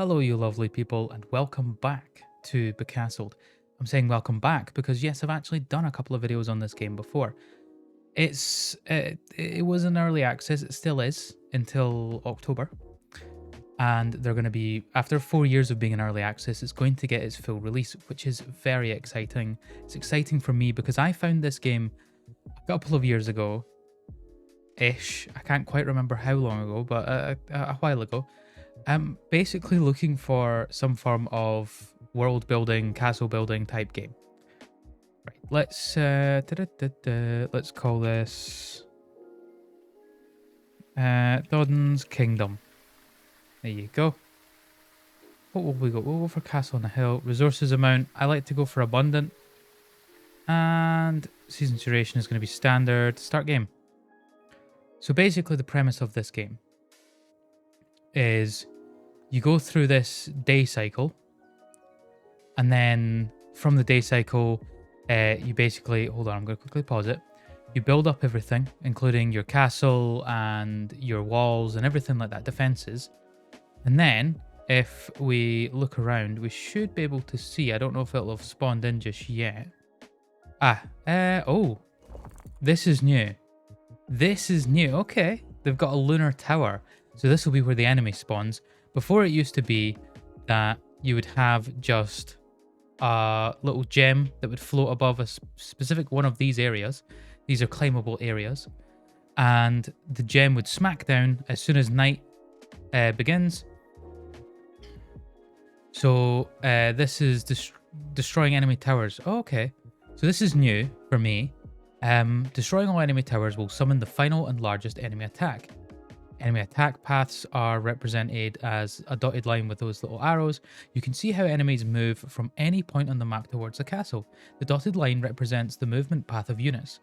Hello, you lovely people, and welcome back to Becastled. I'm saying welcome back because yes, I've actually done a couple of videos on this game before. It was in early access, it still is until October, and they're going to be, after 4 years of being in early access, it's going to get its full release, which is very exciting. It's exciting for me because I found this game a couple of years ago ish. I can't quite remember how long ago, but a while ago. I'm basically looking for some form of world building, castle building type game. Right, let's call this Dodden's Kingdom. There you go. What will we go? We'll go for Castle on the Hill. Resources amount, I like to go for abundant. And season duration is going to be standard. Start game. So basically the premise of this game is you go through this day cycle, and then from the day cycle, you basically, hold on, I'm going to quickly pause it. You build up everything, including your castle and your walls and everything like that, defenses. And then if we look around, we should be able to see, I don't know if it'll have spawned in just yet. Oh, this is new. This is new. Okay, they've got a lunar tower. So this will be where the enemy spawns. Before it used to be that you would have just a little gem that would float above a specific one of these areas. These are claimable areas. And the gem would smack down as soon as night begins. So this is destroying enemy towers. Oh, okay. So this is new for me. Destroying all enemy towers will summon the final and largest enemy attack. Enemy attack paths are represented as a dotted line with those little arrows. You can see how enemies move from any point on the map towards the castle. The dotted line represents the movement path of units.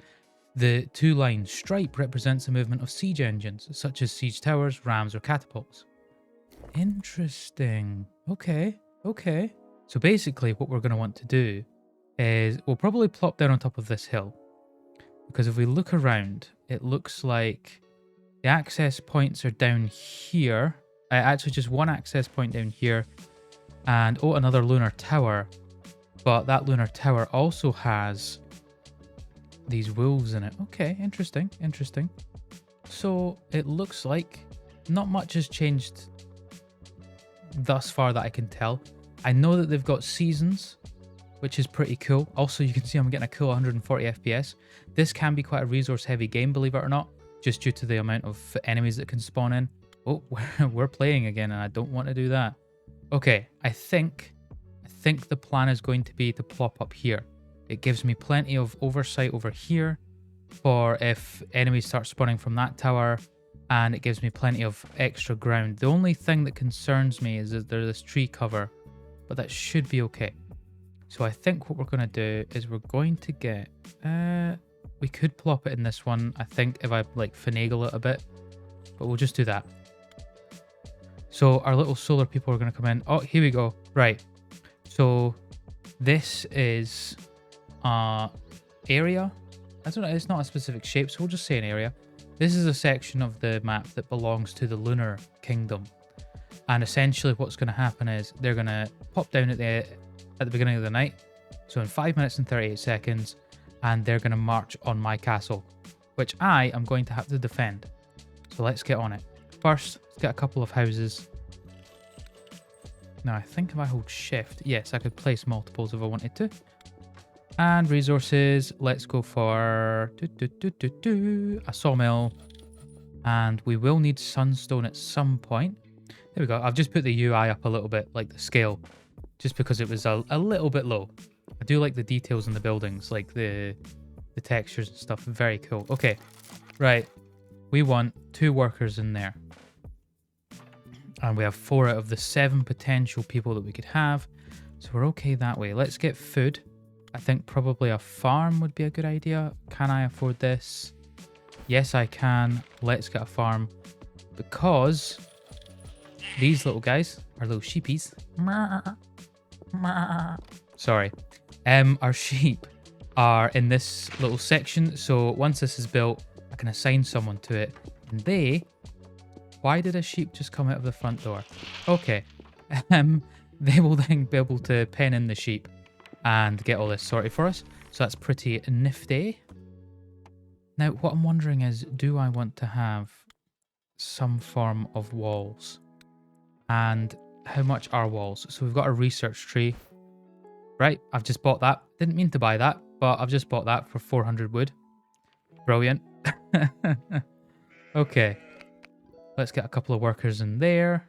The two-line stripe represents the movement of siege engines, such as siege towers, rams, or catapults. Interesting. Okay. So basically what we're going to want to do is we'll probably plop down on top of this hill. Because if we look around, it looks like the access points are down here. Actually, just one access point down here. And, oh, another lunar tower. But that lunar tower also has these wolves in it. Okay, interesting. So, it looks like not much has changed thus far that I can tell. I know that they've got seasons, which is pretty cool. Also, you can see I'm getting a cool 140 FPS. This can be quite a resource-heavy game, believe it or not. Just due to the amount of enemies that can spawn in. Oh, we're playing again, and I don't want to do that. Okay, I think the plan is going to be to plop up here. It gives me plenty of oversight over here for if enemies start spawning from that tower, and it gives me plenty of extra ground. The only thing that concerns me is that there's this tree cover, but that should be okay. So I think what we're going to do is we're going to get... we could plop it in this one, I think, if I like finagle it a bit. But we'll just do that. So our little solar people are going to come in. Oh, here we go. Right. So this is area. I don't know. It's not a specific shape, so we'll just say an area. This is a section of the map that belongs to the Lunar Kingdom. And essentially what's going to happen is they're going to pop down at the beginning of the night. So in 5 minutes and 38 seconds. And they're going to march on my castle, which I am going to have to defend. So let's get on it. First, let's get a couple of houses. Now, I think if I hold shift, yes, I could place multiples if I wanted to. And resources, let's go for a sawmill. And we will need sunstone at some point. There we go. I've just put the UI up a little bit, like the scale, just because it was a little bit low. I do like the details in the buildings, like the textures and stuff. Very cool. Okay, right. We want 2 workers in there. And we have 4 out of the 7 potential people that we could have. So we're okay that way. Let's get food. I think probably a farm would be a good idea. Can I afford this? Yes, I can. Let's get a farm. Because these little guys are little sheepies. Sorry. Our sheep are in this little section, so once this is built, I can assign someone to it. And they... Why did a sheep just come out of the front door? Okay. they will then be able to pen in the sheep and get all this sorted for us. So that's pretty nifty. Now, what I'm wondering is, do I want to have some form of walls? And how much are walls? So we've got a research tree. Right, I've just bought that. Didn't mean to buy that, but I've just bought that for 400 wood. Brilliant. Okay, let's get a couple of workers in there.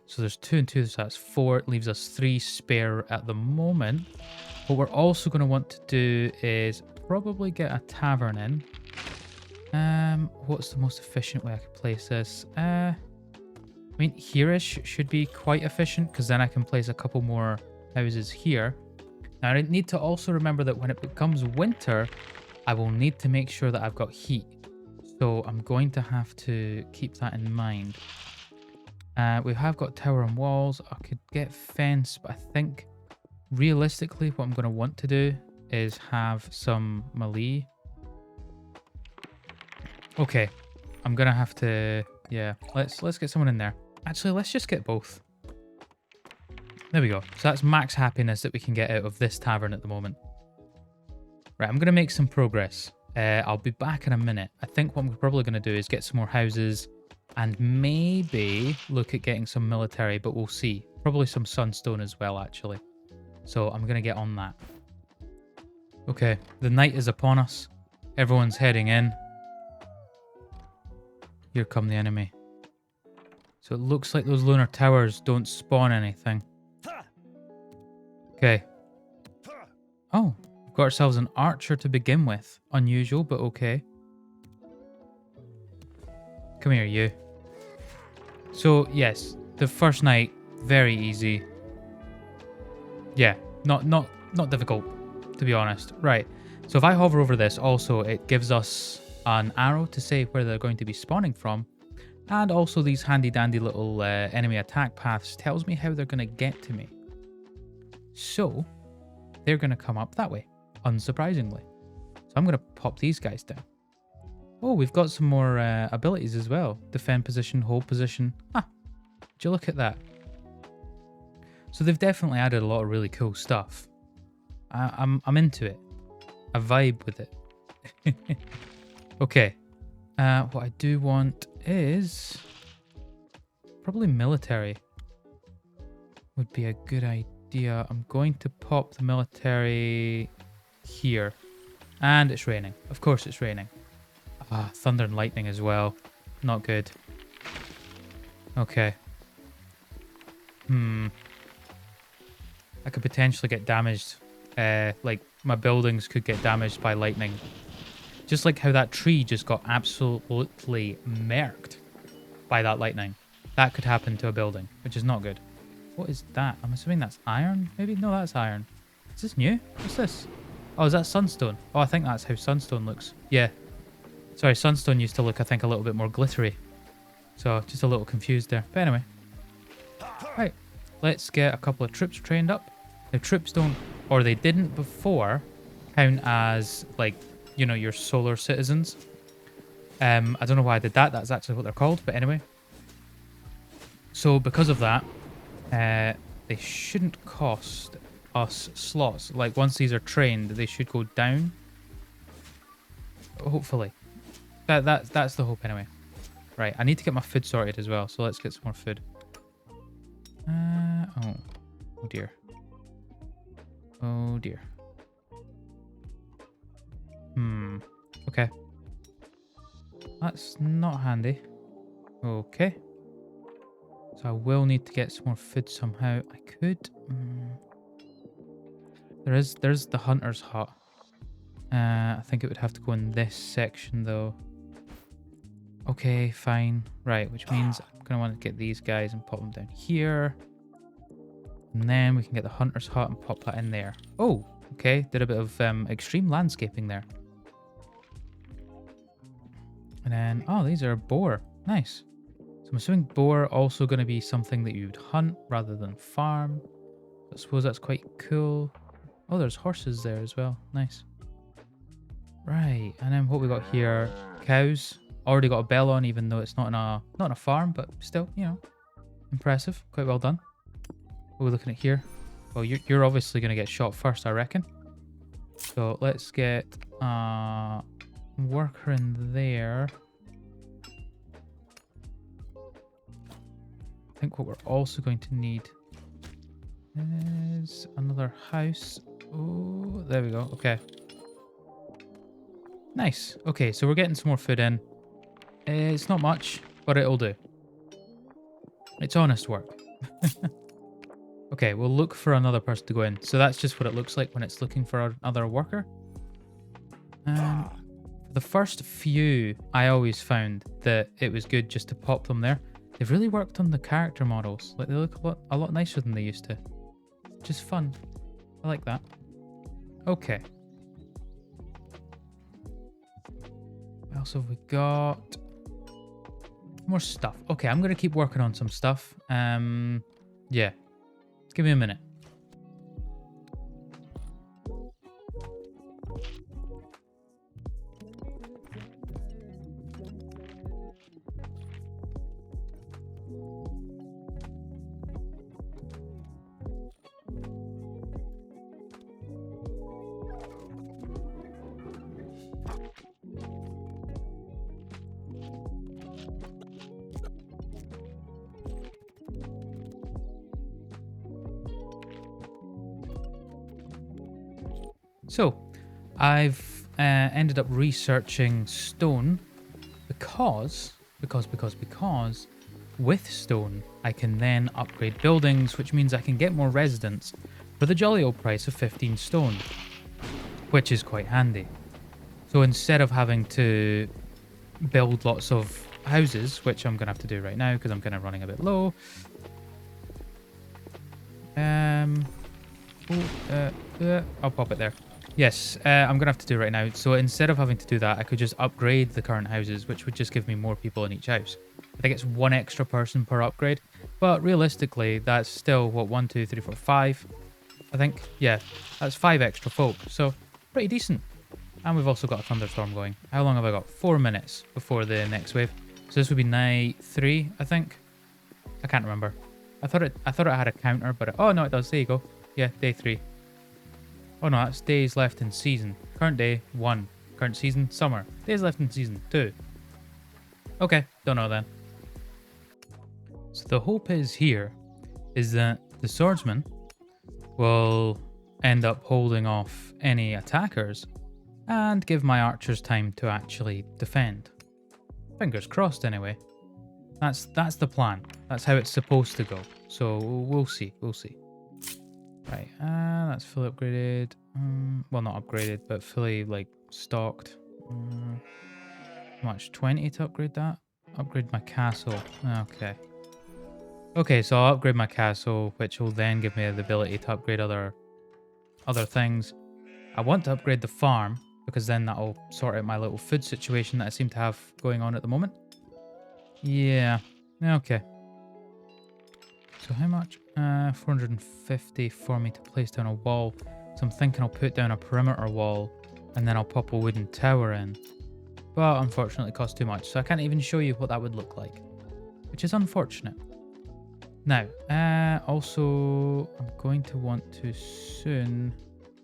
So there's 2 and 2, so that's 4. It leaves us 3 spare at the moment. What we're also going to want to do is probably get a tavern in. What's the most efficient way I could place this? I mean, here-ish should be quite efficient, because then I can place a couple more houses here. Now, I need to also remember that when it becomes winter, I will need to make sure that I've got heat. So I'm going to have to keep that in mind. We have got tower and walls. I could get fence, but I think realistically what I'm going to want to do is have some melee. Okay, I'm going to have to... Yeah, let's get someone in there. Actually, let's just get both. There we go. So that's max happiness that we can get out of this tavern at the moment. Right, I'm going to make some progress. I'll be back in a minute. I think what I'm probably going to do is get some more houses and maybe look at getting some military, but we'll see. Probably some sunstone as well, actually. So I'm going to get on that. Okay, the night is upon us. Everyone's heading in. Here come the enemy. So it looks like those lunar towers don't spawn anything. Okay. Oh, we've got ourselves an archer to begin with. Unusual, but okay. Come here, you. So, yes, the first night, very easy. Yeah, not difficult, to be honest. Right, so if I hover over this, also, it gives us an arrow to say where they're going to be spawning from. And also these handy-dandy little enemy attack paths tells me how they're going to get to me. So, they're going to come up that way, unsurprisingly. So I'm going to pop these guys down. Oh, we've got some more abilities as well. Defend position, hold position. Ah, would you look at that? So they've definitely added a lot of really cool stuff. I'm into it. I vibe with it. Okay. What I do want is probably military would be a good idea. I'm going to pop the military here. And it's raining. Of course it's raining. Ah, thunder and lightning as well. Not good. Okay. I could potentially get damaged. Like, my buildings could get damaged by lightning. Just like how that tree just got absolutely murked by that lightning. That could happen to a building, which is not good. What is that? I'm assuming that's iron, maybe? No, that's iron. Is this new? What's this? Oh, is that sunstone? Oh, I think that's how sunstone looks. Yeah. Sorry, sunstone used to look, I think, a little bit more glittery. So, just a little confused there. But anyway. Right. Let's get a couple of troops trained up. The troops don't, or they didn't before, count as, like, you know, your solar citizens. I don't know why I did that. That's actually what they're called. But anyway. So, because of that, they shouldn't cost us slots. Like, once these are trained, they should go down. Hopefully. That's the hope anyway. Right, I need to get my food sorted as well, so let's get some more food. Oh dear. Oh dear. Okay. That's not handy. Okay. So I will need to get some more food somehow. I could... There's the hunter's hut. I think it would have to go in this section though. Okay, fine. Right, which means I'm going to want to get these guys and pop them down here. And then we can get the hunter's hut and pop that in there. Oh, okay. Did a bit of extreme landscaping there. And then, oh, these are boar. Nice. So I'm assuming boar also going to be something that you'd hunt rather than farm. I suppose that's quite cool. Oh, there's horses there as well. Nice. Right, and then what we got here, cows. Already got a bell on, even though it's not in a farm, but still, you know. Impressive. Quite well done. What are we looking at here? Well, you're obviously going to get shot first, I reckon. So let's get a worker in there. I think what we're also going to need is another house. Oh, there we go. Okay. Nice. Okay, so we're getting some more food in. It's not much, but it'll do. It's honest work. Okay, we'll look for another person to go in. So that's just what it looks like when it's looking for another worker. The first few, I always found that it was good just to pop them there. They've really worked on the character models. Like, they look a lot nicer than they used to. Which is fun. I like that. Okay. What else have we got? More stuff. Okay, I'm going to keep working on some stuff. Yeah. Just give me a minute. So, I've ended up researching stone because with stone I can then upgrade buildings, which means I can get more residents for the jolly old price of 15 stone, which is quite handy. So instead of having to build lots of houses, which I'm going to have to do right now because I'm kind of running a bit low. I'll pop it there. Yes, I'm going to have to do right now. So instead of having to do that, I could just upgrade the current houses, which would just give me more people in each house. I think it's one extra person per upgrade. But realistically, that's still, what, 1, 2, 3, 4, 5? I think, yeah, that's 5 extra folk. So pretty decent. And we've also got a thunderstorm going. How long have I got? 4 minutes before the next wave. So this would be night 3, I think. I can't remember. I thought it had a counter, but oh no, it does. There you go. Yeah, day 3. Oh no, that's days left in season. Current day 1. Current season summer. Days left in season 2. Okay, don't know then. So the hope is that the swordsman will end up holding off any attackers and give my archers time to actually defend. Fingers crossed anyway. That's the plan. That's how it's supposed to go. So we'll see. Right, that's fully upgraded. Well, not upgraded, but fully like stocked. How much? 20 to upgrade that? Upgrade my castle. Okay. Okay, so I'll upgrade my castle, which will then give me the ability to upgrade other things. I want to upgrade the farm, because then that'll sort out my little food situation that I seem to have going on at the moment. Yeah, okay. So how much? 450 for me to place down a wall. So I'm thinking I'll put down a perimeter wall, and then I'll pop a wooden tower in. But unfortunately it costs too much, so I can't even show you what that would look like, which is unfortunate. Now, also, I'm going to want to soon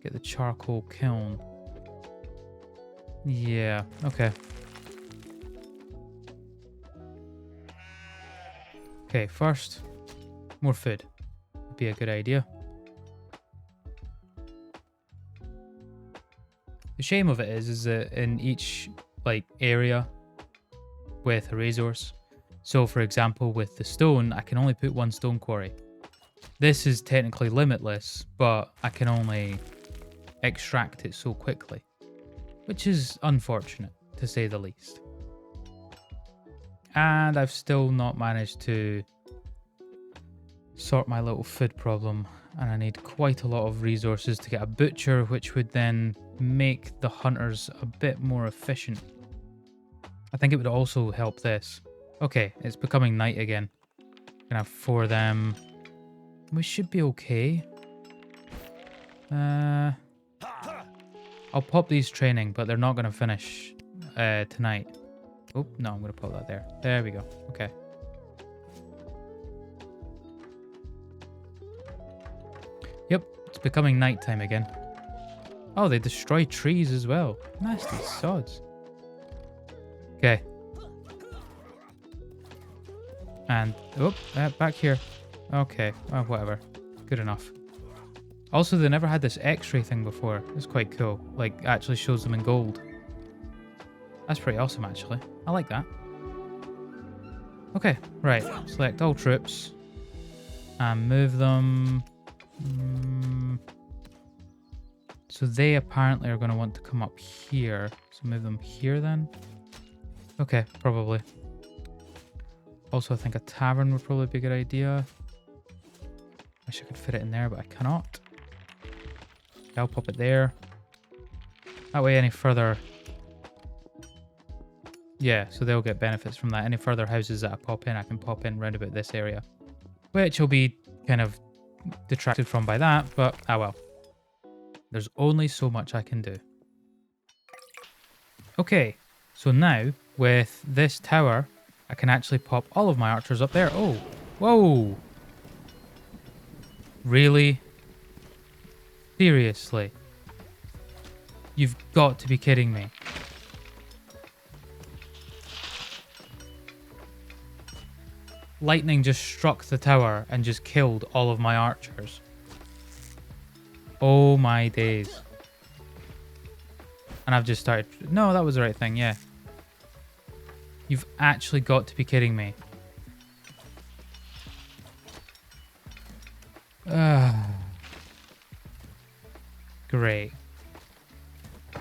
get the charcoal kiln. Yeah, okay. Okay, first, more food would be a good idea. The shame of it is that in each area with a resource, so for example with the stone, I can only put 1 stone quarry. This is technically limitless, but I can only extract it so quickly, which is unfortunate to say the least. And I've still not managed to sort my little food problem, and I need quite a lot of resources to get a butcher, which would then make the hunters a bit more efficient. I think it would also help this. Okay, it's becoming night again. Gonna have 4 of them. We should be okay. I'll pop these training, but they're not gonna finish tonight. Oh, no, I'm gonna put that there. There we go. Okay. Yep, it's becoming nighttime again. Oh, they destroy trees as well. Nasty sods. Okay. And, oh, back here. Okay, whatever. Good enough. Also, they never had this x-ray thing before. It's quite cool. Like, actually shows them in gold. That's pretty awesome, actually. I like that. Okay, right. Select all troops. And move them... So they apparently are going to want to come up here. So move them here then. Okay, probably. Also, I think a tavern would probably be a good idea. Wish I could fit it in there, but I cannot. I'll pop it there. That way any further... Yeah, so they'll get benefits from that. Any further houses that I pop in, I can pop in round about this area. Which will be kind of detracted from by that, but ah well. There's only so much I can do. Okay, so now with this tower, I can actually pop all of my archers up there. Oh, whoa. Really? Seriously? You've got to be kidding me. Lightning just struck the tower and just killed all of my archers. Oh my days. And I've just started... No, that was the right thing, yeah. You've actually got to be kidding me. Great. I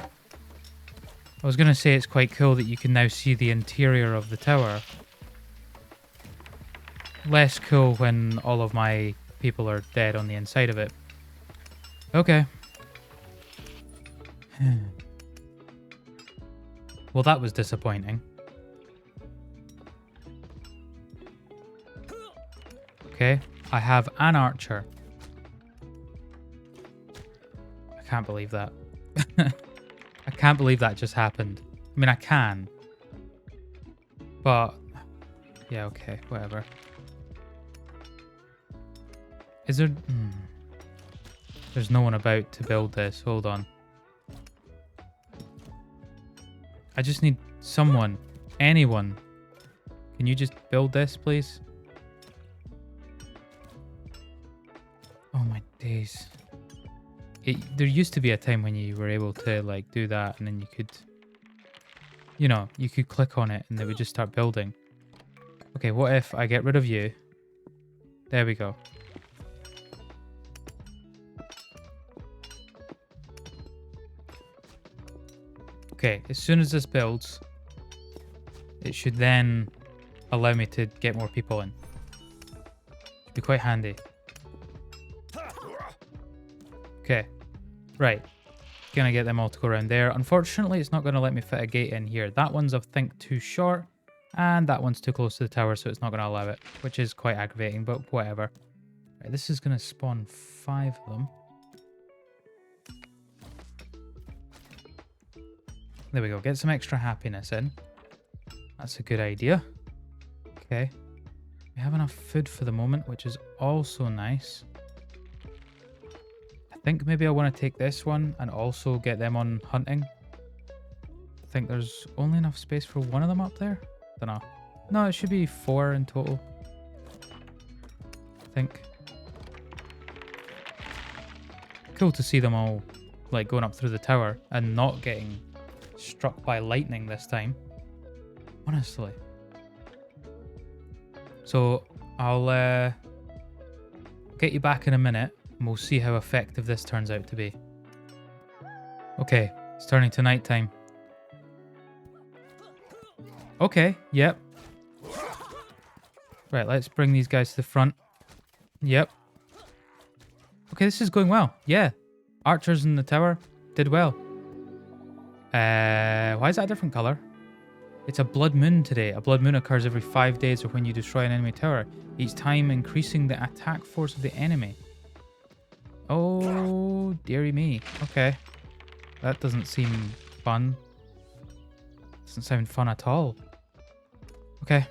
was going to say it's quite cool that you can now see the interior of the tower. Less cool when all of my people are dead on the inside of it. Okay. Well, that was disappointing. Okay, I have an archer. I can't believe that. I can't believe that just happened. I mean, I can. But, yeah, okay, whatever. Is there... There's no one about to build this. Hold on. I just need someone. Anyone. Can you just build this, please? Oh my days. There used to be a time when you were able to like do that and then you could... You know, you could click on it and they would just start building. Okay, what if I get rid of you? There we go. Okay, as soon as this builds, it should then allow me to get more people in. Should be quite handy. Okay, right. Gonna get them all to go around there. Unfortunately, it's not gonna let me fit a gate in here. That one's, I think, too short, and that one's too close to the tower, so it's not gonna allow it, which is quite aggravating, but whatever. Right, this is gonna spawn 5 of them. There we go, get some extra happiness in. That's a good idea. Okay. We have enough food for the moment, which is also nice. I think maybe I want to take this one and also get them on hunting. I think there's only enough space for one of them up there. Don't know. No, it should be 4 in total. I think. Cool to see them all like going up through the tower and not getting struck by lightning this time. Honestly. So I'll get you back in a minute and we'll see how effective this turns out to be. Okay, it's turning to nighttime. Okay, yep. Right, let's bring these guys to the front. Yep. Okay, this is going well. Yeah. Archers in the tower did well. Why is that a different color? It's a blood moon today. A blood moon occurs every 5 days or when you destroy an enemy tower, each time increasing the attack force of the enemy. Oh, dearie me. Okay. That doesn't seem fun. Doesn't sound fun at all. Okay.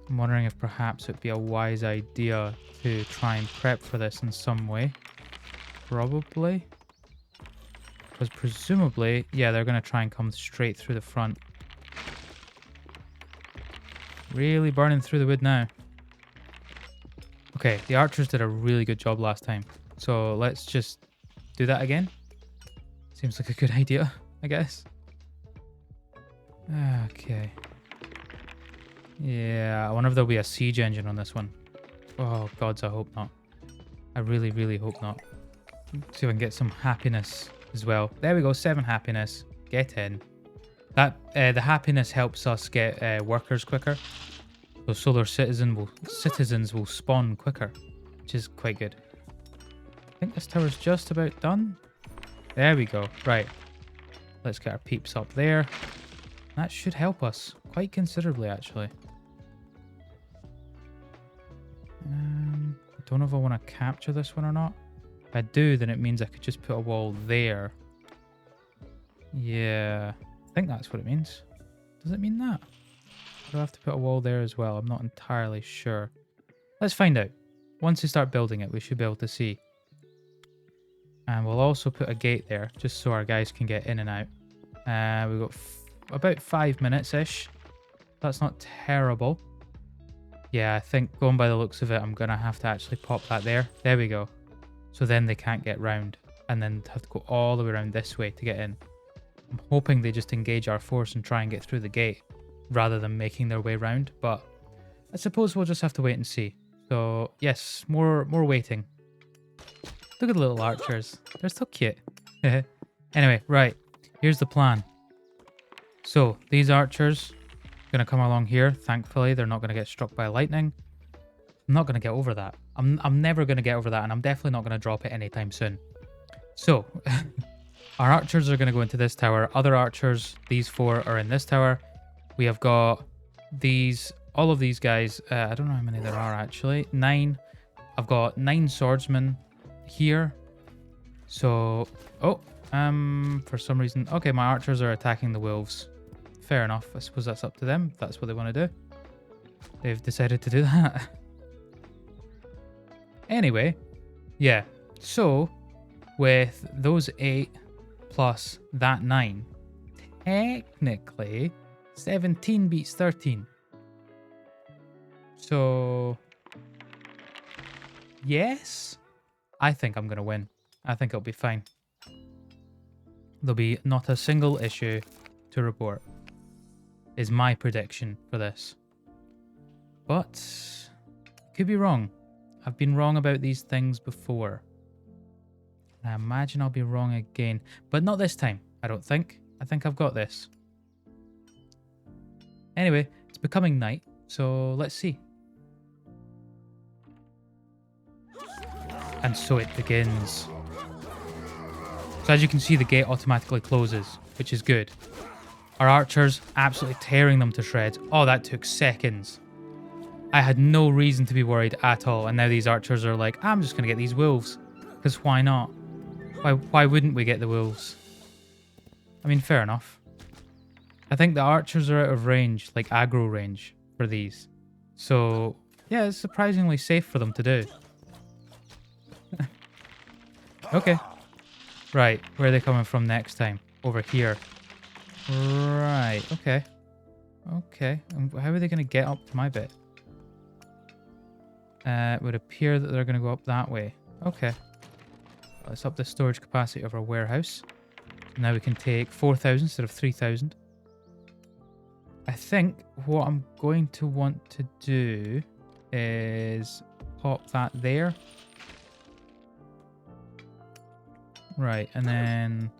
I'm wondering if perhaps it'd be a wise idea to try and prep for this in some way. Probably. Because presumably, yeah, they're going to try and come straight through the front. Really burning through the wood now. Okay, the archers did a really good job last time. So let's just do that again. Seems like a good idea, I guess. Okay. Yeah, I wonder if there'll be a siege engine on this one. Oh, gods, I hope not. I really, really hope not. See if I can get some happiness as well. There we go, 7 happiness. Get in. That the happiness helps us get workers quicker. So solar citizens will spawn quicker, which is quite good. I think this tower's just about done. There we go. Right. Let's get our peeps up there. That should help us quite considerably, actually. I don't know if I want to capture this one or not. If I do, then it means I could just put a wall there. Yeah, I think that's what it means. Does it mean that? Do I have to put a wall there as well? I'm not entirely sure. Let's find out. Once we start building it, we should be able to see. And we'll also put a gate there, just so our guys can get in and out. We've got about 5 minutes-ish. That's not terrible. Yeah, I think going by the looks of it, I'm going to have to actually pop that there. There we go. So then they can't get round. And then have to go all the way around this way to get in. I'm hoping they just engage our force and try and get through the gate, rather than making their way round. But I suppose we'll just have to wait and see. So, yes, more waiting. Look at the little archers. They're so cute. Anyway, right. Here's the plan. So, these archers are going to come along here. Thankfully, they're not going to get struck by lightning. I'm not going to get over that. I'm never going to get over that, and I'm definitely not going to drop it anytime soon. So, our archers are going to go into this tower. Other archers, these 4, are in this tower. We have got these, all of these guys. I don't know how many there are, actually. 9. I've got 9 swordsmen here. So, for some reason, okay, my archers are attacking the wolves. Fair enough. I suppose that's up to them. If that's what they want to do. They've decided to do that. Anyway, yeah. So, with those 8 plus that 9, technically 17 beats 13. So, yes, I think I'm going to win. I think it'll be fine. There'll be not a single issue to report, is my prediction for this. But, could be wrong. I've been wrong about these things before. I imagine I'll be wrong again. But not this time, I don't think. I think I've got this. Anyway, it's becoming night, so let's see. And so it begins. So as you can see, the gate automatically closes, which is good. Our archers absolutely tearing them to shreds. Oh, that took seconds. I had no reason to be worried at all. And now these archers are like, I'm just going to get these wolves. Because why not? Why wouldn't we get the wolves? I mean, fair enough. I think the archers are out of range, like aggro range for these. So, yeah, it's surprisingly safe for them to do. Okay. Right, where are they coming from next time? Over here. Right, okay. Okay, and how are they going to get up to my bit? It would appear that they're going to go up that way. Okay. Let's up the storage capacity of our warehouse. Now we can take 4,000 instead of 3,000. I think what I'm going to want to do is pop that there. Right, and then...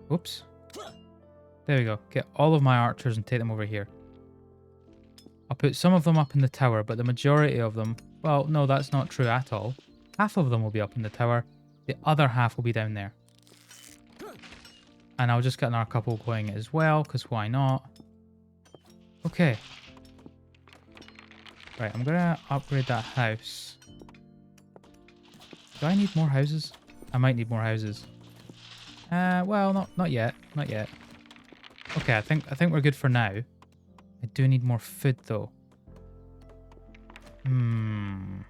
Whoops. There we go. Get all of my archers and take them over here. I'll put some of them up in the tower, but the majority of them... Well, no, that's not true at all. Half of them will be up in the tower. The other half will be down there. And I'll just get another couple going as well, because why not? Okay. Right, I'm going to upgrade that house. Do I need more houses? I might need more houses. Well, not yet. Not yet. Okay, I think we're good for now. I do need more food, though. Hmm.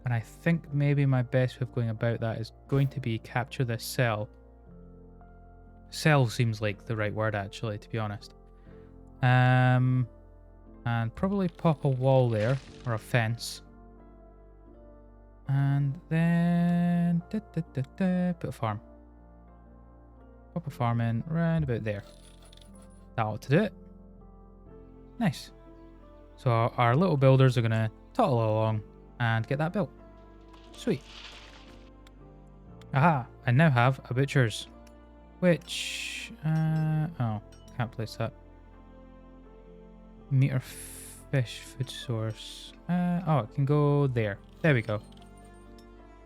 And I think maybe my best way of going about that is going to be capture this cell. Cell seems like the right word, actually, to be honest. And probably pop a wall there, or a fence. And then put a farm. Pop a farm in round about there. That ought to do it. Nice. So our little builders are going to toddle along and get that built. Sweet. Aha, I now have a butcher's. Which, oh, can't place that. Meat or fish food source. Oh, it can go there. There we go.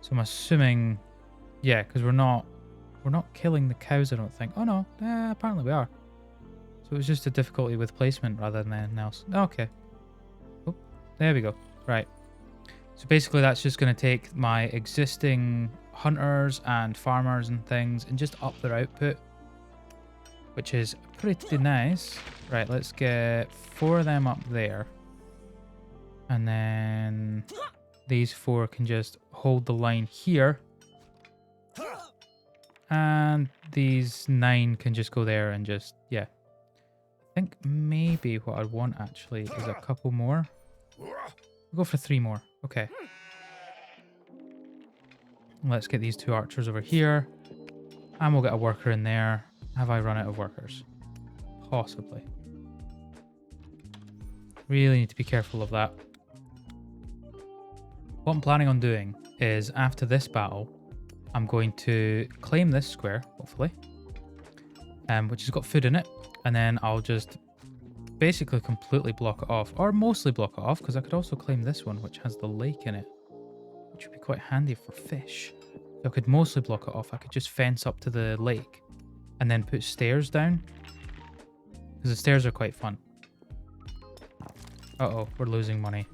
So I'm assuming, yeah, because we're not killing the cows, I don't think. Oh no, apparently we are. So it was just a difficulty with placement rather than anything else. Okay. Oh, there we go. Right. So basically that's just going to take my existing hunters and farmers and things and just up their output, which is pretty nice. Right, let's get 4 of them up there. And then these 4 can just hold the line here. And these 9 can just go there and just, yeah. I think maybe what I want actually is a couple more. We'll go for 3 more. Okay. Let's get these 2 archers over here. And we'll get a worker in there. Have I run out of workers? Possibly. Really need to be careful of that. What I'm planning on doing is after this battle, I'm going to claim this square, hopefully, which has got food in it. And then I'll just basically completely block it off, or mostly block it off, because I could also claim this one, which has the lake in it, which would be quite handy for fish. So I could mostly block it off. I could just fence up to the lake and then put stairs down, because the stairs are quite fun. Uh-oh, we're losing money.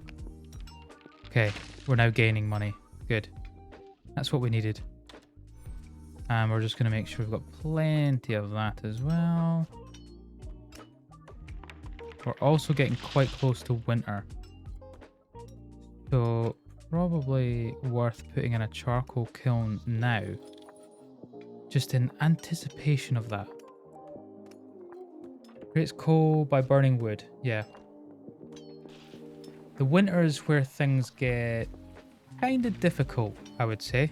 Okay, we're now gaining money. Good. That's what we needed. And we're just going to make sure we've got plenty of that as well. We're also getting quite close to winter. So probably worth putting in a charcoal kiln now. Just in anticipation of that. Creates coal by burning wood. Yeah. The winter is where things get kind of difficult, I would say.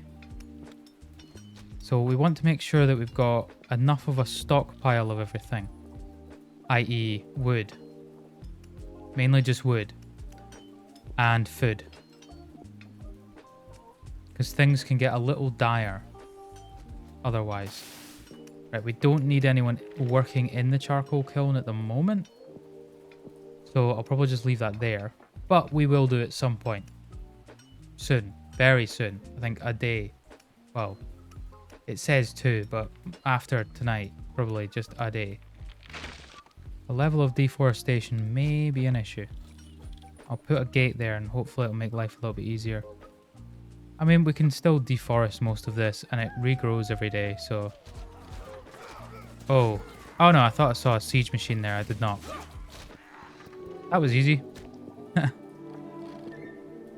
So we want to make sure that we've got enough of a stockpile of everything. I.e. wood. Mainly just wood. And food. Because things can get a little dire otherwise. Right, we don't need anyone working in the charcoal kiln at the moment. So I'll probably just leave that there. But we will do it at some point. Soon. Very soon. I think a day. Well, it says 2, but after tonight, probably just a day. The level of deforestation may be an issue. I'll put a gate there and hopefully it'll make life a little bit easier. I mean, we can still deforest most of this and it regrows every day, so... Oh. Oh no, I thought I saw a siege machine there. I did not. That was easy.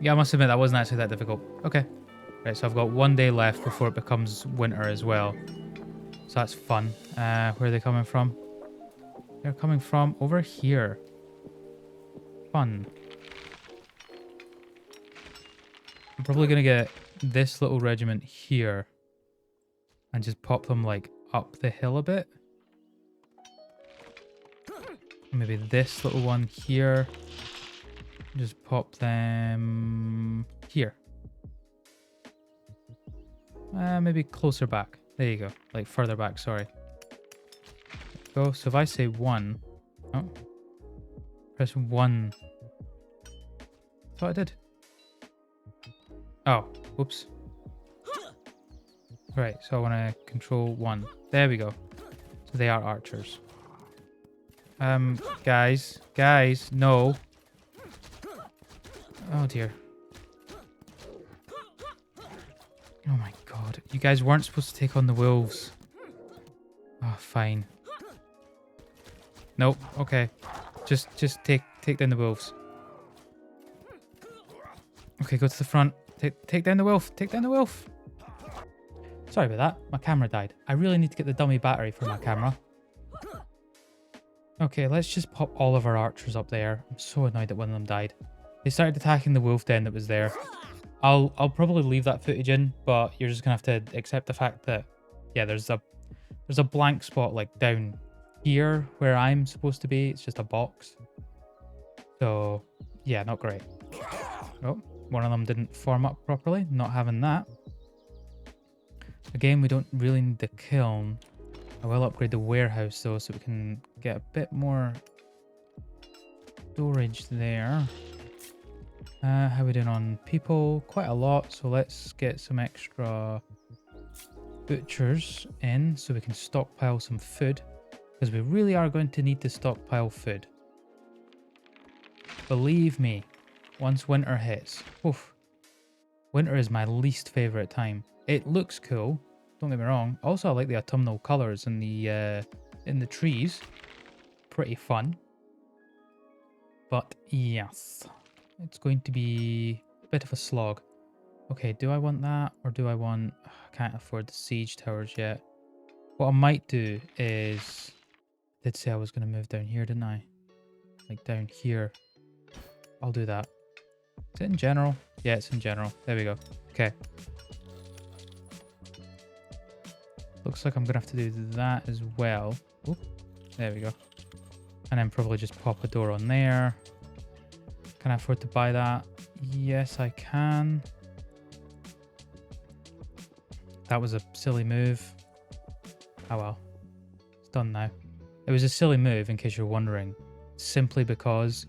Yeah, I must admit that wasn't actually that difficult. Okay. Right, so I've got 1 day left before it becomes winter as well. So that's fun. Where are they coming from? They're coming from over here. Fun. I'm probably going to get this little regiment here. And just pop them, like, up the hill a bit. Maybe this little one here. Just pop them here. Maybe closer back. There you go. Like further back, sorry. Go. So if I say 1. Oh. Press 1. That's what I did. Oh. Whoops. Right. So I want to control 1. There we go. So they are archers. Guys. Guys. No. Oh dear. Oh my god. You guys weren't supposed to take on the wolves. Oh, fine. Nope. Okay. Just take down the wolves. Okay, go to the front. Take down the wolf. Take down the wolf. Sorry about that. My camera died. I really need to get the dummy battery for my camera. Okay, let's just pop all of our archers up there. I'm so annoyed that one of them died. They started attacking the wolf den that was there. I'll probably leave that footage in, but you're just gonna have to accept the fact that, yeah, there's a blank spot like down here where I'm supposed to be. It's just a box. So yeah, not great. Oh, one of them didn't form up properly. Not having that. Again, we don't really need the kiln. I will upgrade the warehouse though, so we can get a bit more storage there. How are we doing on people? Quite a lot, so let's get some extra butchers in so we can stockpile some food, because we really are going to need to stockpile food. Believe me, once winter hits, oof, winter is my least favorite time. It looks cool, don't get me wrong. Also, I like the autumnal colors in the trees. Pretty fun. But yes, it's going to be a bit of a slog. Okay, do I want that, or do I want... I can't afford the siege towers yet. What I might do is... I did say I was going to move down here, didn't I? Like down here. I'll do that. Is it in general? Yeah, it's in general. There we go. Okay. Looks like I'm going to have to do that as well. Oop. There we go. And then probably just pop a door on there. Can I afford to buy that? Yes, I can. That was a silly move. Oh well. It's done now. It was a silly move, in case you're wondering. Simply because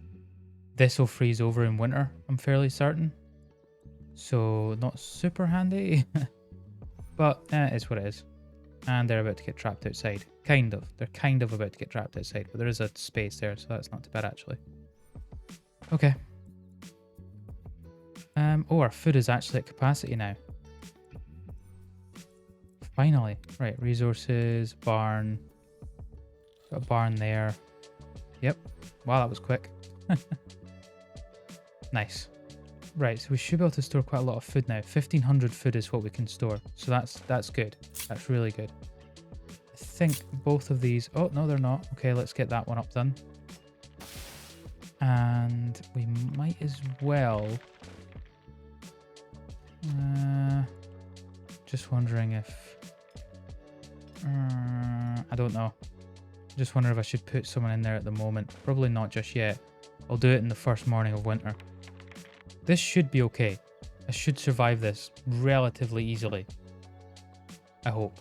this will freeze over in winter, I'm fairly certain. So, not super handy. But, it's what it is. And they're about to get trapped outside. Kind of. They're kind of about to get trapped outside. But there is a space there, so that's not too bad, actually. Okay. Oh, our food is actually at capacity now. Finally. Right, resources, barn. Got a barn there. Yep. Wow, that was quick. Nice. Right, so we should be able to store quite a lot of food now. 1,500 food is what we can store. So that's good. That's really good. I think both of these... Oh, no, they're not. Okay, let's get that one up done. And we might as well... just wondering if... I don't know. Just wondering if I should put someone in there at the moment. Probably not just yet. I'll do it in the first morning of winter. This should be okay. I should survive this relatively easily. I hope.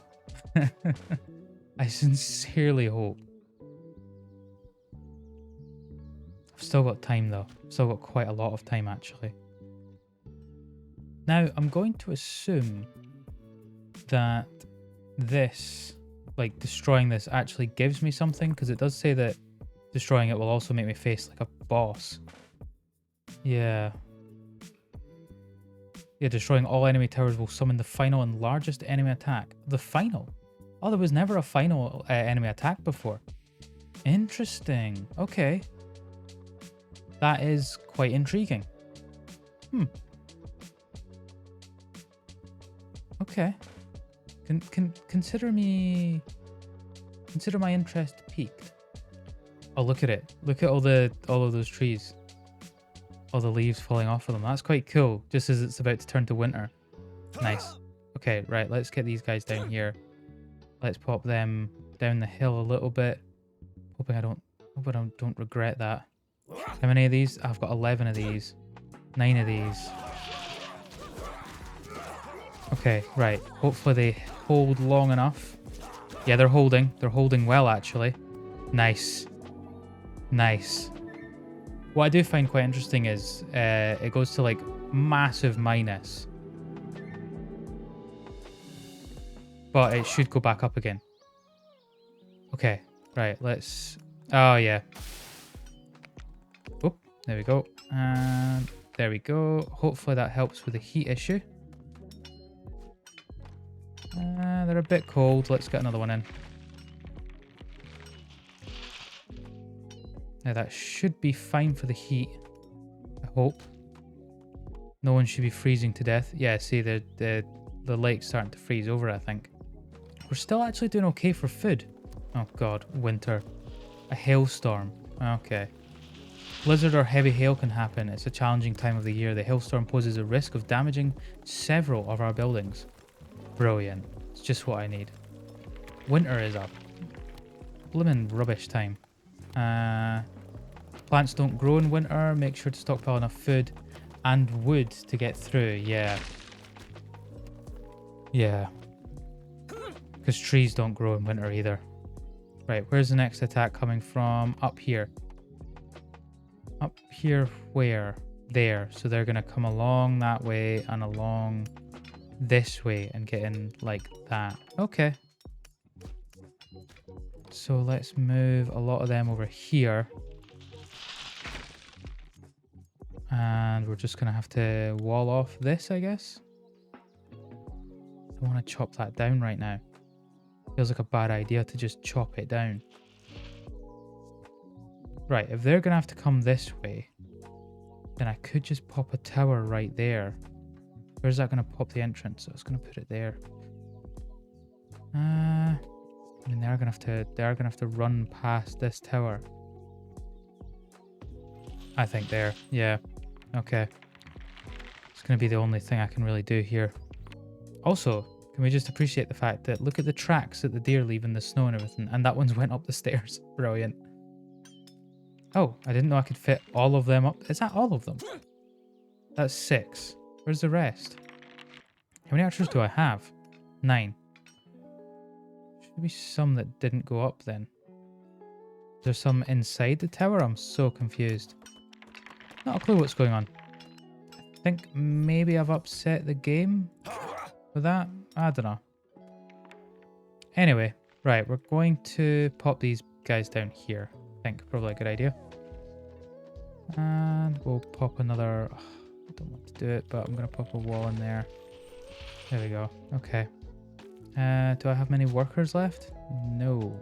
I sincerely hope. I've still got time though. Still got quite a lot of time actually. Now, I'm going to assume that this, like destroying this, actually gives me something, because it does say that destroying it will also make me face like a boss. Yeah. Yeah, destroying all enemy towers will summon the final and largest enemy attack. The final? Oh, there was never a final enemy attack before. Interesting. Okay. That is quite intriguing. Okay. Consider my interest piqued. Oh, look at it. Look at all of those trees. All the leaves falling off of them. That's quite cool, just as it's about to turn to winter. Nice. Okay, right, let's get these guys down here. Let's pop them down the hill a little bit. Hope I don't regret that. How many of these? I've got 11 of these. 9 of these. Okay, right. Hopefully they hold long enough. Yeah, they're holding. They're holding well, actually. Nice. Nice. What I do find quite interesting is it goes to like massive minus. But it should go back up again. Okay, right, let's... Oh, yeah. Oh, there we go. And there we go. Hopefully that helps with the heat issue. They're a bit cold. Let's get another one in. Now that should be fine for the heat. I hope. No one should be freezing to death. Yeah, see, the lake's starting to freeze over, I think. We're still actually doing okay for food. Oh god, winter. A hailstorm. Okay. Blizzard or heavy hail can happen. It's a challenging time of the year. The hailstorm poses a risk of damaging several of our buildings. Brilliant. It's just what I need. Winter is up. Blimmin' rubbish time. Plants don't grow in winter. Make sure to stockpile enough food and wood to get through. Yeah. Yeah. Because trees don't grow in winter either. Right, where's the next attack coming from? Up here. Up here where? There. So they're going to come along that way and along this way and get in like that. Okay. So let's move a lot of them over here. And we're just going to have to wall off this, I guess. I want to chop that down right now. Feels like a bad idea to just chop it down. Right, if they're going to have to come this way, then I could just pop a tower right there. Where's that going to pop the entrance? So I was going to put it there. I mean, they're going to have to run past this tower. I think there. Yeah. Okay. It's going to be the only thing I can really do here. Also, can we just appreciate the fact that look at the tracks that the deer leave in the snow and everything, and that one's went up the stairs. Brilliant. Oh, I didn't know I could fit all of them up. Is that all of them? That's 6. Where's the rest? How many archers do I have? 9. Should be some that didn't go up then. Is there some inside the tower? I'm so confused. Not a clue what's going on. I think maybe I've upset the game with that. I don't know. Anyway, right, we're going to pop these guys down here. I think probably a good idea. And we'll pop another... I don't want to do it, but I'm going to pop a wall in there. There we go. Okay. Do I have many workers left? No.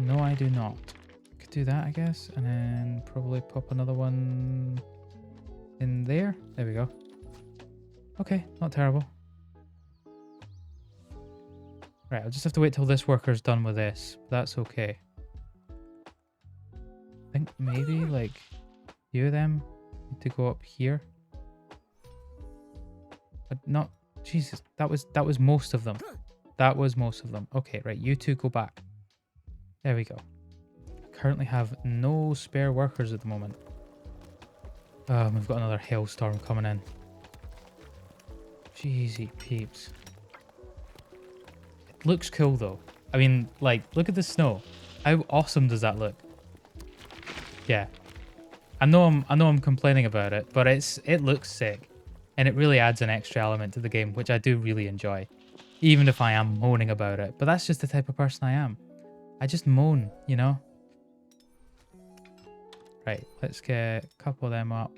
No, I do not. Could do that, I guess. And then probably pop another one in there. There we go. Okay, not terrible. Right, I'll just have to wait till this worker's done with this. But that's okay. I think maybe, like, a few of them need to go up here. But not... Jesus, that was most of them. That was most of them. Okay, right, you two go back. There we go. I currently have no spare workers at the moment. We've got another hailstorm coming in. Jeezy peeps. It looks cool though. I mean, like, look at the snow. How awesome does that look? Yeah. I know I'm complaining about it, but it looks sick. And it really adds an extra element to the game, which I do really enjoy. Even if I am moaning about it. But that's just the type of person I am. I just moan, you know? Right, let's get a couple of them up.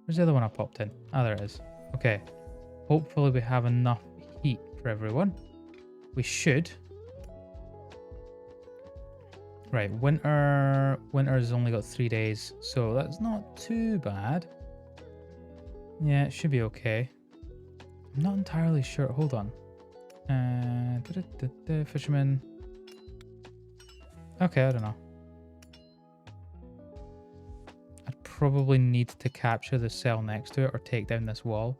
Where's the other one I popped in? Ah, there it is. Okay. Hopefully we have enough heat for everyone. We should. Right, winter's only got 3 days, so that's not too bad. Yeah, it should be okay. I'm not entirely sure. Hold on. Fisherman. Okay, I don't know. I'd probably need to capture the cell next to it or take down this wall.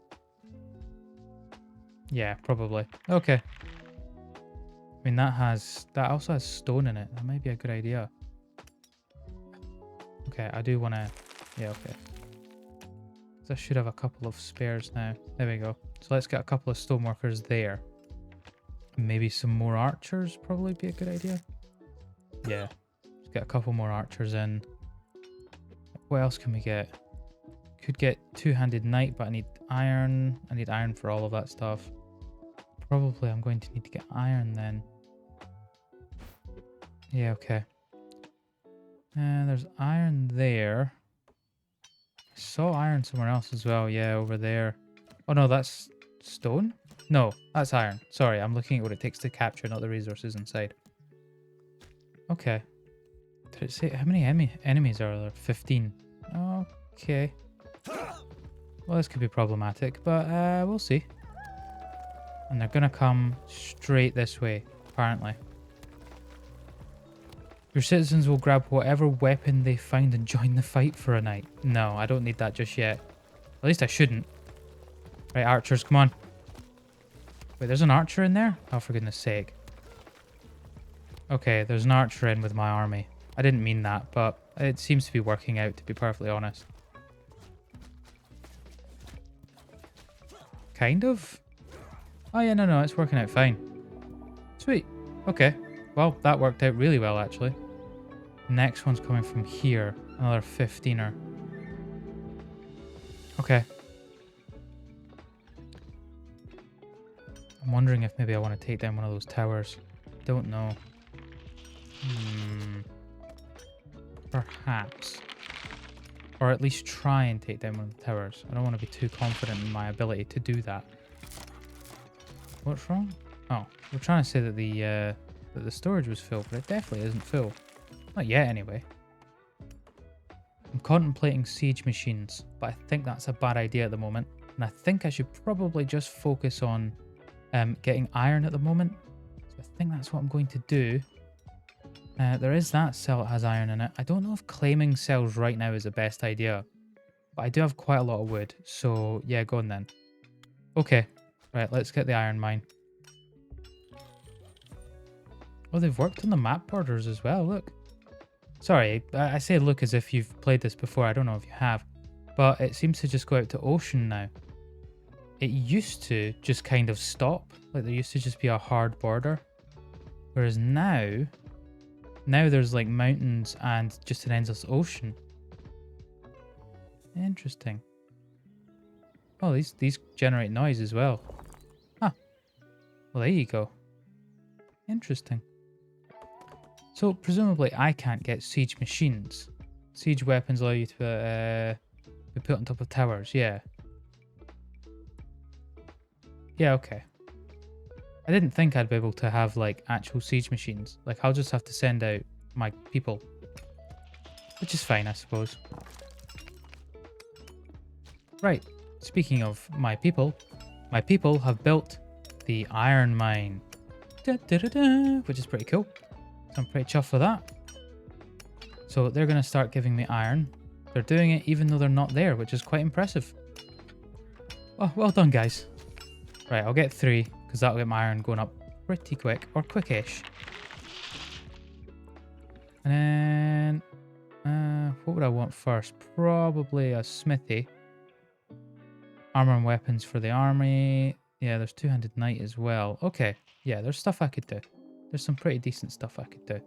Yeah, probably. Okay. I mean, that also has stone in it. That might be a good idea. Okay, I do want to... Yeah, okay. I should have a couple of spares now. There we go. So let's get a couple of stoneworkers there. Maybe some more archers probably be a good idea. Yeah. Let's get a couple more archers in. What else can we get? Could get two-handed knight, but I need iron. I need iron for all of that stuff. Probably I'm going to need to get iron then. Yeah, okay. And there's iron there. I saw iron somewhere else as well. Yeah, over there. Oh no, that's stone? No, that's iron. Sorry, I'm looking at what it takes to capture, not the resources inside. Okay. Did it say how many enemies are there? 15. Okay. Well, this could be problematic, but we'll see. And they're gonna come straight this way, apparently. Your citizens will grab whatever weapon they find and join the fight for a night. No, I don't need that just yet. At least I shouldn't. Right, archers, come on. Wait, there's an archer in there? Oh, for goodness sake. Okay, there's an archer in with my army. I didn't mean that, but it seems to be working out, to be perfectly honest. Kind of? Oh yeah, no, it's working out fine. Sweet. Okay. Well, that worked out really well, actually. Next one's coming from here. Another 15er. Okay. I'm wondering if maybe I want to take down one of those towers. Don't know. Perhaps. Or at least try and take down one of the towers. I don't want to be too confident in my ability to do that. What's wrong? Oh, we're trying to say that the storage was full, but it definitely isn't full. Not yet, anyway. I'm contemplating siege machines, but I think that's a bad idea at the moment. And I think I should probably just focus on getting iron at the moment. So I think that's what I'm going to do. There is that cell that has iron in it. I don't know if claiming cells right now is the best idea, but I do have quite a lot of wood. So yeah, go on then. Okay, right, let's get the iron mine. Oh, they've worked on the map borders as well, look. Sorry, I say look as if you've played this before. I don't know if you have, but it seems to just go out to ocean now. It used to just kind of stop, like there used to just be a hard border. Whereas now there's like mountains and just an endless ocean. Interesting. Oh, these generate noise as well. Ah, well there you go. Interesting. So presumably I can't get siege machines. Siege weapons allow you to be put on top of towers. Yeah. Yeah, okay. I didn't think I'd be able to have like actual siege machines. Like I'll just have to send out my people. Which is fine, I suppose. Right. Speaking of my people have built the iron mine. Which is pretty cool. So I'm pretty chuffed with that. So they're going to start giving me iron. They're doing it even though they're not there, which is quite impressive. Oh, well done, guys. Right, I'll get 3, because that'll get my iron going up pretty quick, or quickish. And then, what would I want first? Probably a smithy. Armor and weapons for the army. Yeah, there's two-handed knight as well. Okay, yeah, there's stuff I could do. There's some pretty decent stuff I could do.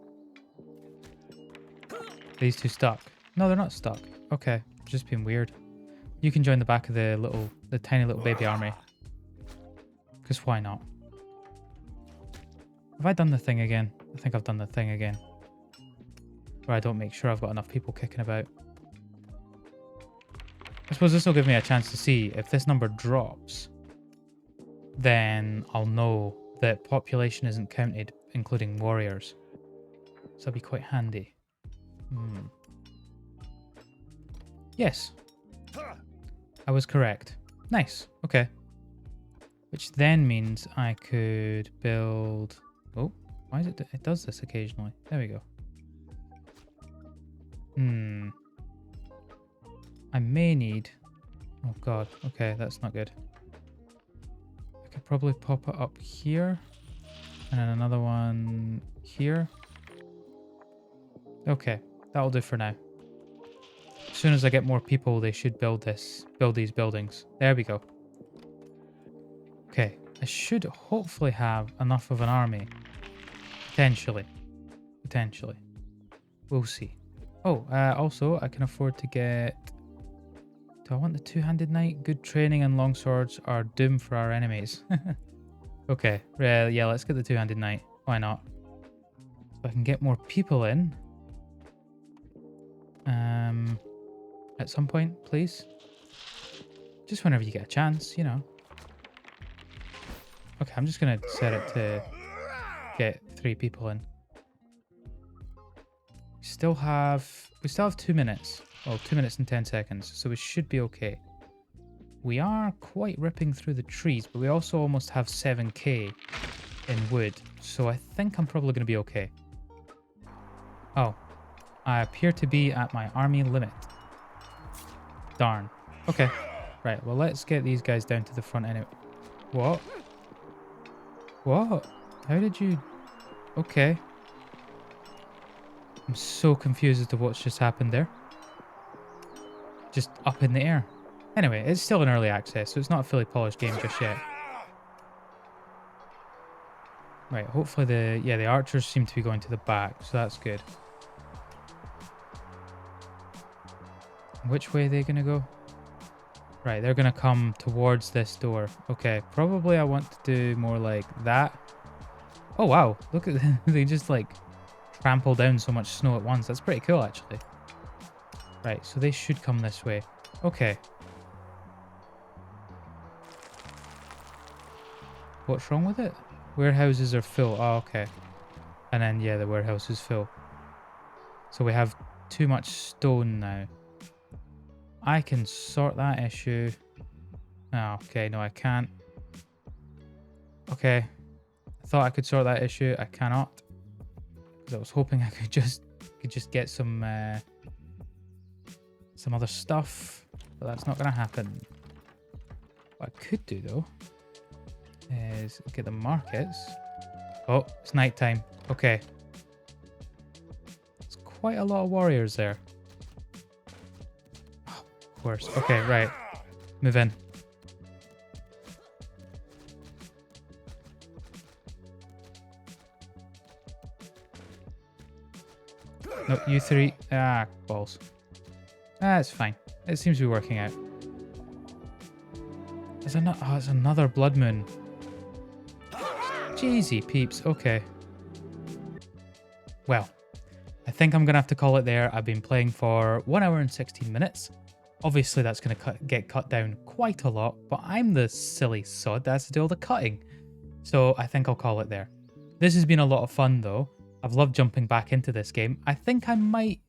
These two stuck? No, they're not stuck. Okay, just being weird. You can join the back of the tiny little baby army. Because why not? Have I done the thing again? I think I've done the thing again. Where I don't make sure I've got enough people kicking about. I suppose this will give me a chance to see if this number drops. Then I'll know that population isn't counted, including warriors. So that'll be quite handy. Yes. I was correct. Nice. Okay. Which then means I could build... Oh, why is it... It does this occasionally. There we go. I may need... Oh god, okay, that's not good. I could probably pop it up here. And then another one here. Okay, that'll do for now. As soon as I get more people, they should build these buildings. There we go. Okay, I should hopefully have enough of an army. Potentially. We'll see. Oh, also, I can afford to get... Do I want the two-handed knight? Good training and long swords are doom for our enemies. Okay, yeah, let's get the two-handed knight. Why not? So I can get more people in. At some point, please. Just whenever you get a chance, you know. Okay, I'm just going to set it to get 3 people in. We still have 2 minutes. Well, 2 minutes and 10 seconds, so we should be okay. We are quite ripping through the trees, but we also almost have 7k in wood, so I think I'm probably going to be okay. Oh, I appear to be at my army limit. Darn. Okay. Right, well, let's get these guys down to the front anyway. What? What? How did you... Okay. I'm so confused as to what's just happened there. Just up in the air. Anyway, it's still an early access, so it's not a fully polished game just yet. Right, hopefully the archers seem to be going to the back, so that's good. Which way are they going to go? Right, they're going to come towards this door. Okay, probably I want to do more like that. Oh, wow. Look at them. They just like trample down so much snow at once. That's pretty cool, actually. Right, so they should come this way. Okay. What's wrong with it? Warehouses are full. Oh, okay. And then, yeah, the warehouse is full. So we have too much stone now. I can sort that issue. Oh, okay, no, I can't. Okay. I thought I could sort that issue. I cannot. Because I was hoping I could just get some other stuff. But that's not going to happen. What I could do, though, is get the markets. Oh, it's nighttime. Okay. There's quite a lot of warriors there. Oh, of course. Okay, right. Move in. No, you three. Ah, balls. Ah, it's fine. It seems to be working out. There's another. Oh, it's another blood moon. Jeezy peeps. Okay. Well, I think I'm going to have to call it there. I've been playing for 1 hour and 16 minutes. Obviously, that's going to get cut down quite a lot, but I'm the silly sod that has to do all the cutting. So I think I'll call it there. This has been a lot of fun, though. I've loved jumping back into this game. I think I might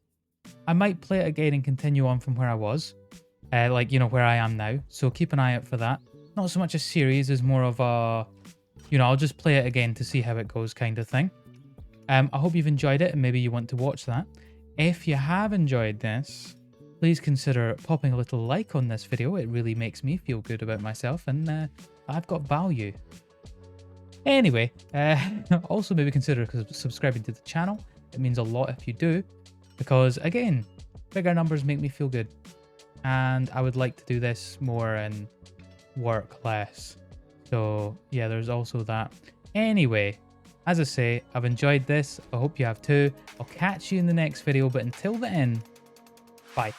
play it again and continue on from where I was. Like, you know, where I am now. So keep an eye out for that. Not so much a series as more of a... You know, I'll just play it again to see how it goes kind of thing. I hope you've enjoyed it and maybe you want to watch that. If you have enjoyed this, please consider popping a little like on this video. It really makes me feel good about myself and I've got value. Anyway, also maybe consider subscribing to the channel. It means a lot if you do. Because, again, bigger numbers make me feel good. And I would like to do this more and work less. So, yeah, there's also that. Anyway, as I say, I've enjoyed this. I hope you have too. I'll catch you in the next video. But until then, bye.